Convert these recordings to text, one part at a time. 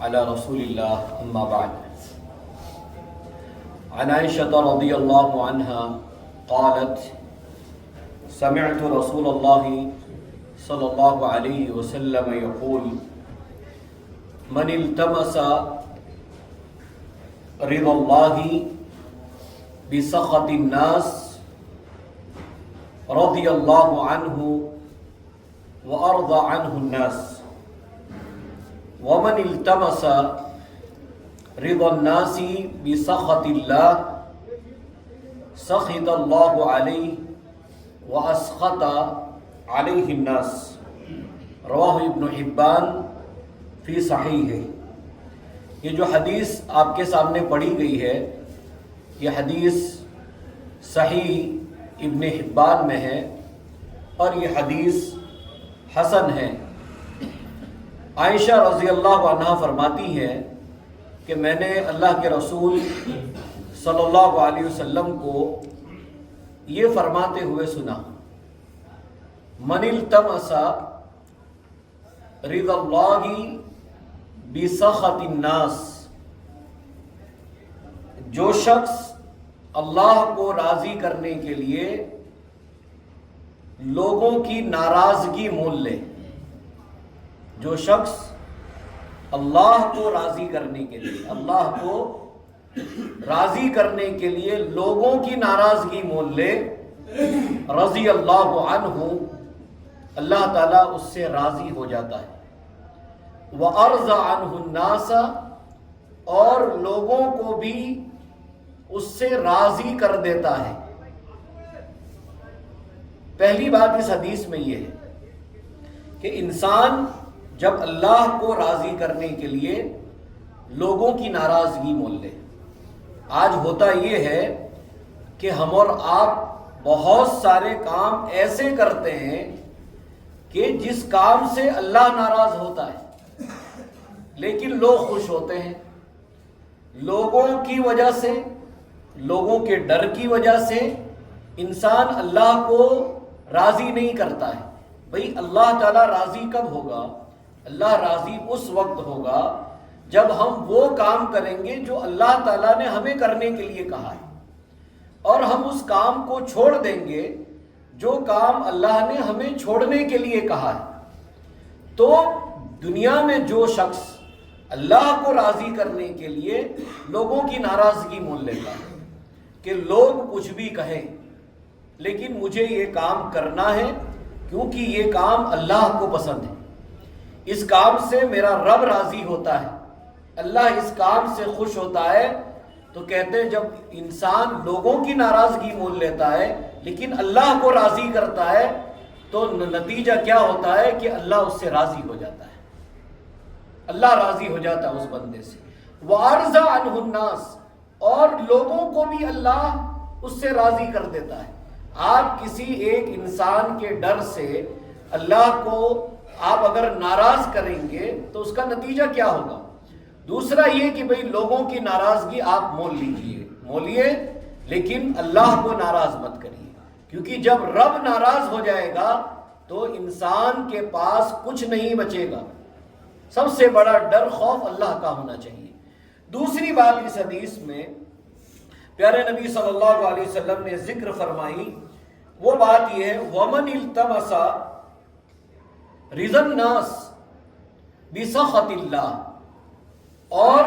على رسول الله أما بعد. عن عائشة رضي الله عنها قالت سمعت رسول الله صلى الله عليه وسلم يقول من التمس رضا الله بسخط الناس رضي الله عنه وأرضى عنه الناس ومن التمس رضا الناس بسخط الله سخط الله عليه وأسخط عليه الناس. رواہ ابن حبان فی صحیح ہے. یہ جو حدیث آپ کے سامنے پڑھی گئی ہے یہ حدیث صحیح ابن حبان میں ہے اور یہ حدیث حسن ہے. عائشہ رضی اللہ عنہا فرماتی ہیں کہ میں نے اللہ کے رسول صلی اللہ علیہ وسلم کو یہ فرماتے ہوئے سنا من التمس رضا اللہ بسخط الناس، جو شخص اللہ کو راضی کرنے کے لیے لوگوں کی ناراضگی مول لے، جو شخص اللہ کو راضی کرنے کے لیے لوگوں کی ناراضگی مول لے، رضی اللہ عنہ، اللہ تعالیٰ اس سے راضی ہو جاتا ہے. وَأَرْضَ عَنْهُ النَّاسَ، اور لوگوں کو بھی اس سے راضی کر دیتا ہے. پہلی بات اس حدیث میں یہ ہے کہ انسان جب اللہ کو راضی کرنے کے لیے لوگوں کی ناراضگی مول لے. آج ہوتا یہ ہے کہ ہم اور آپ بہت سارے کام ایسے کرتے ہیں کہ جس کام سے اللہ ناراض ہوتا ہے لیکن لوگ خوش ہوتے ہیں. لوگوں کی وجہ سے، لوگوں کے ڈر کی وجہ سے انسان اللہ کو راضی نہیں کرتا ہے. بھئی اللہ تعالیٰ راضی کب ہوگا؟ اللہ راضی اس وقت ہوگا جب ہم وہ کام کریں گے جو اللہ تعالیٰ نے ہمیں کرنے کے لیے کہا ہے، اور ہم اس کام کو چھوڑ دیں گے جو کام اللہ نے ہمیں چھوڑنے کے لیے کہا ہے. تو دنیا میں جو شخص اللہ کو راضی کرنے کے لیے لوگوں کی ناراضگی مول لیتا ہے کہ لوگ کچھ بھی کہیں لیکن مجھے یہ کام کرنا ہے کیونکہ یہ کام اللہ کو پسند ہے، اس کام سے میرا رب راضی ہوتا ہے، اللہ اس کام سے خوش ہوتا ہے. تو کہتے ہیں جب انسان لوگوں کی ناراضگی مول لیتا ہے لیکن اللہ کو راضی کرتا ہے تو نتیجہ کیا ہوتا ہے کہ اللہ اس سے راضی ہو جاتا ہے، اللہ راضی ہو جاتا ہے اس بندے سے. وَأَرْضَ عَنْهُ النَّاسِ، اور لوگوں کو بھی اللہ اس سے راضی کر دیتا ہے. آپ کسی ایک انسان کے ڈر سے اللہ کو آپ اگر ناراض کریں گے تو اس کا نتیجہ کیا ہوگا؟ دوسرا یہ کہ بھئی لوگوں کی ناراضگی آپ مولیے لیکن اللہ کو ناراض مت کریے، کیونکہ جب رب ناراض ہو جائے گا تو انسان کے پاس کچھ نہیں بچے گا. سب سے بڑا ڈر خوف اللہ کا ہونا چاہیے. دوسری بات اس حدیث میں پیارے نبی صلی اللہ علیہ وسلم نے ذکر فرمائی، وہ بات یہ ہے وَمَنِ الْتَمَسَ رضا الناس بسخط اللہ، اور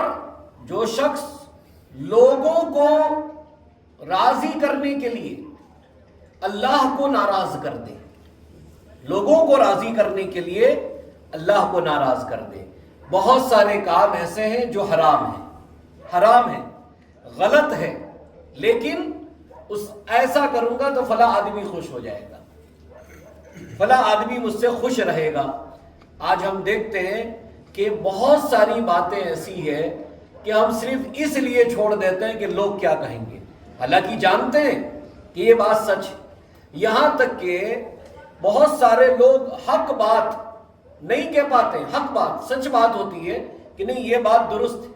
جو شخص لوگوں کو راضی کرنے کے لیے اللہ کو ناراض کر دے، لوگوں کو راضی کرنے کے لیے اللہ کو ناراض کر دے. بہت سارے کام ایسے ہیں جو حرام ہیں، غلط ہے، لیکن ایسا کروں گا تو فلاں آدمی خوش ہو جائے گا، فلاں آدمی مجھ سے خوش رہے گا. آج ہم دیکھتے ہیں کہ بہت ساری باتیں ایسی ہے کہ ہم صرف اس لیے چھوڑ دیتے ہیں کہ لوگ کیا کہیں گے، حالانکہ جانتے ہیں کہ یہ بات سچ ہے. یہاں تک کہ بہت سارے لوگ حق بات نہیں کہہ پاتے. حق بات، سچ بات ہوتی ہے کہ نہیں یہ بات درست ہے،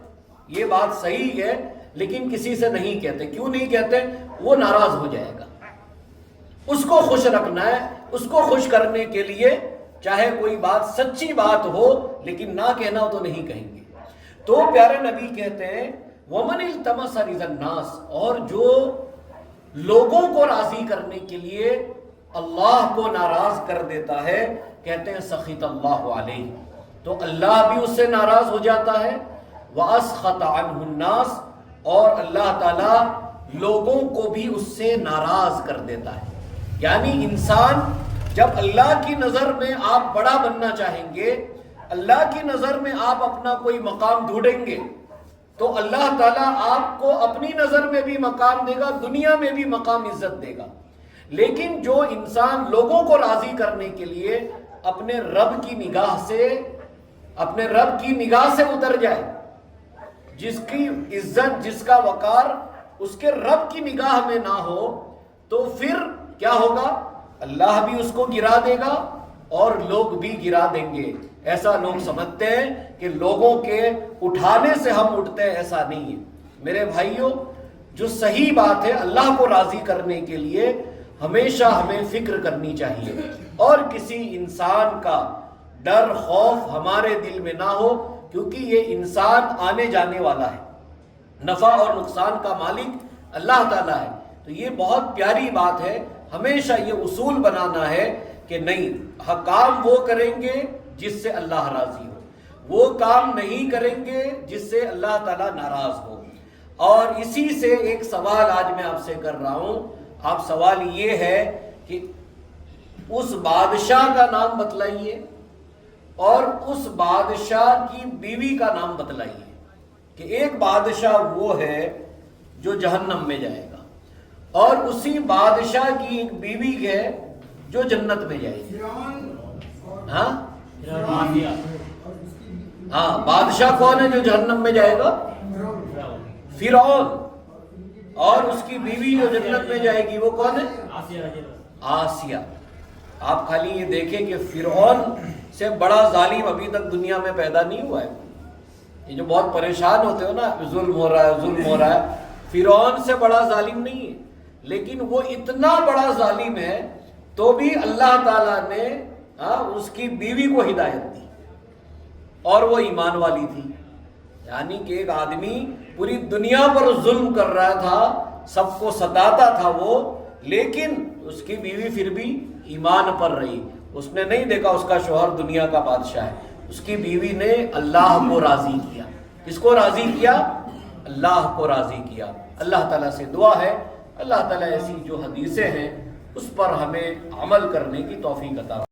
یہ بات صحیح ہے، لیکن کسی سے نہیں کہتے. کیوں نہیں کہتے؟ وہ ناراض ہو جائے گا. اس کو خوش رکھنا ہے، اس کو خوش کرنے کے لیے چاہے کوئی بات سچی بات ہو لیکن نہ کہنا ہو تو نہیں کہیں گے. تو پیارے نبی کہتے ہیں وَمَنِ الْتَمَسَ رِضَى النَّاسِ، اور جو لوگوں کو راضی کرنے کے لیے اللہ کو ناراض کر دیتا ہے، کہتے ہیں سخط اللہ علیہ، تو اللہ بھی اس سے ناراض ہو جاتا ہے، وَأَسْخَطَ عَنْهُ النَّاسِ، اور اللہ تعالیٰ لوگوں کو بھی اس سے ناراض کر دیتا ہے۔ یعنی انسان جب اللہ کی نظر میں آپ بڑا بننا چاہیں گے، اللہ کی نظر میں آپ اپنا کوئی مقام ڈھونڈیں گے، تو اللہ تعالیٰ آپ کو اپنی نظر میں بھی مقام دے گا، دنیا میں بھی مقام عزت دے گا۔ لیکن جو انسان لوگوں کو راضی کرنے کے لیے اپنے رب کی نگاہ سے اتر جائے، جس کی عزت، جس کا وقار اس کے رب کی نگاہ میں نہ ہو، تو پھر کیا ہوگا؟ اللہ بھی اس کو گرا دے گا اور لوگ بھی گرا دیں گے۔ ایسا لوگ سمجھتے ہیں کہ لوگوں کے اٹھانے سے ہم اٹھتے ہیں، ایسا نہیں ہے میرے بھائیوں۔ جو صحیح بات ہے، اللہ کو راضی کرنے کے لیے ہمیشہ ہمیں فکر کرنی چاہیے، اور کسی انسان کا ڈر، خوف ہمارے دل میں نہ ہو، کیونکہ یہ انسان آنے جانے والا ہے، نفع اور نقصان کا مالک اللہ تعالیٰ ہے۔ تو یہ بہت پیاری بات ہے، ہمیشہ یہ اصول بنانا ہے کہ نہیں، کام وہ کریں گے جس سے اللہ راضی ہو، وہ کام نہیں کریں گے جس سے اللہ تعالیٰ ناراض ہو۔ اور اسی سے ایک سوال آج میں آپ سے کر رہا ہوں، آپ سوال یہ ہے کہ اس بادشاہ کا نام بتلائیے اور اس بادشاہ کی بیوی کا نام بتلائیے، کہ ایک بادشاہ وہ ہے جو جہنم میں جائے گا، اور اسی بادشاہ کی ایک بیوی ہے جو جنت میں جائے گی۔ ہاں، بادشاہ کون ہے جو جہنم میں جائے گا؟ فرعون، اور اس کی بیوی جو جنت میں جائے گی وہ کون ہے؟ آسیہ۔ آپ خالی یہ دیکھیں کہ فرعون سے بڑا ظالم ابھی تک دنیا میں پیدا نہیں ہوا ہے۔ یہ جو بہت پریشان ہوتے ہو نا، ظلم ہو رہا ہے، ظلم ہو رہا ہے، فرعون سے بڑا ظالم نہیں ہے، لیکن وہ اتنا بڑا ظالم ہے تو بھی اللہ تعالیٰ نے اس کی بیوی کو ہدایت دی، اور وہ ایمان والی تھی۔ یعنی کہ ایک آدمی پوری دنیا پر ظلم کر رہا تھا، سب کو ستاتا تھا وہ، لیکن اس کی بیوی پھر بھی ایمان پر رہی۔ اس نے نہیں دیکھا اس کا شوہر دنیا کا بادشاہ ہے، اس کی بیوی نے اللہ کو راضی کیا۔ کس کو راضی کیا؟ اللہ کو راضی کیا۔ اللہ تعالیٰ سے دعا ہے اللہ تعالیٰ ایسی جو حدیثیں ہیں اس پر ہمیں عمل کرنے کی توفیق عطا